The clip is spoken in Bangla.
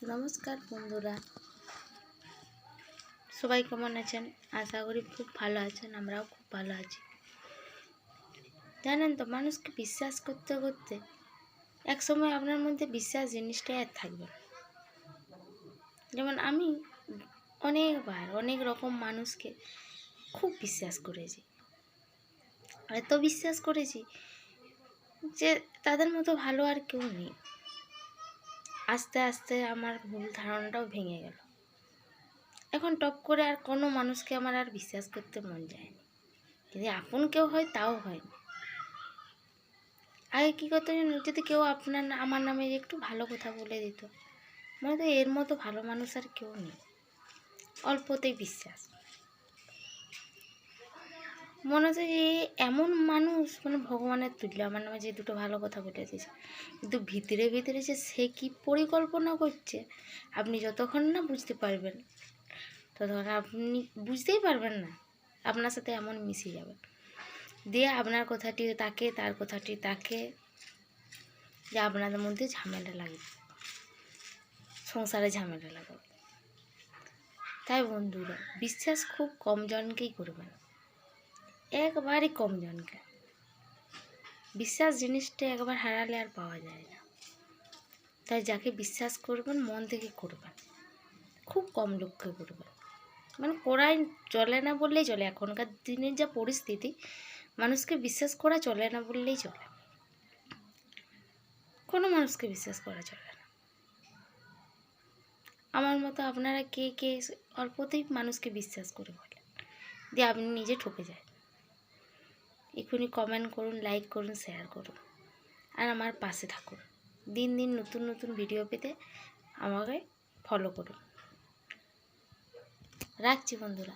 নমস্কার বন্ধুরা, সবাই কেমন আছেন? আশা করি খুব ভালো আছেন। আমরাও খুব ভালো আছি। জানেন তো, মানুষকে বিশ্বাস করতে করতে একসময় আপনার মধ্যে বিশ্বাস জিনিসটাই আর থাকবে না। যেমন আমি অনেকবার অনেক রকম মানুষকে খুব বিশ্বাস করেছি, এত বিশ্বাস করেছি যে তাদের মতো ভালো আর কেউ নেই। আস্তে আস্তে আমার ভুল ধারণাটাও ভেঙে গেল। এখন টপ করে আর কোনো মানুষকে আমার আর বিশ্বাস করতে মন যায়নি। যদি আপন কেউ হয় তাও হয় না। আগে কী করতে জানেন, যদি কেউ আমার নামে একটু ভালো কথা বলে দিত, মনে তো এর মতো ভালো মানুষ আর কেউ নেই। অল্পতেই বিশ্বাস, মনে হচ্ছে যে এমন মানুষ মানে ভগবানের তুল্য আমার নামে যে দুটো ভালো কথা বলে দিয়েছে। কিন্তু ভিতরে ভিতরে যে সে কী পরিকল্পনা করছে আপনি যতক্ষণ না বুঝতে পারবেন ততক্ষণ আপনি বুঝতেই পারবেন না। আপনার সাথে এমন মিশে যাবে দিয়ে আপনার কথাটি তাকে, তার কথাটি তাকে, যে আপনাদের মধ্যে ঝামেলা লাগবে, সংসারে ঝামেলা লাগবে। তাই বন্ধুরা, বিশ্বাস খুব কম জনকেই করবেন, একবারই কম জনকে। বিশ্বাস জিনিসটা একবার হারালে আর পাওয়া যায় না। তাই যাকে বিশ্বাস করবেন মন থেকে করবেন, খুব কম লোককে করবেন। মানে করাই চলে না বললেই চলে। এখনকার দিনের যা পরিস্থিতি, মানুষকে বিশ্বাস করা চলে না বললেই চলে। কোনো মানুষকে বিশ্বাস করা চলে না। আমার মতো আপনারা কে কে অল্পতেই মানুষকে বিশ্বাস করে বলেন দিয়ে আপনি নিজে ঠকে যায়? এখনই কমেন্ট করুন, লাইক করুন, শেয়ার করুন, আর আমার পাশে থাকুন। দিন দিন নতুন নতুন ভিডিও পেতে আমাকে ফলো করুন। রাখছি বন্ধুরা।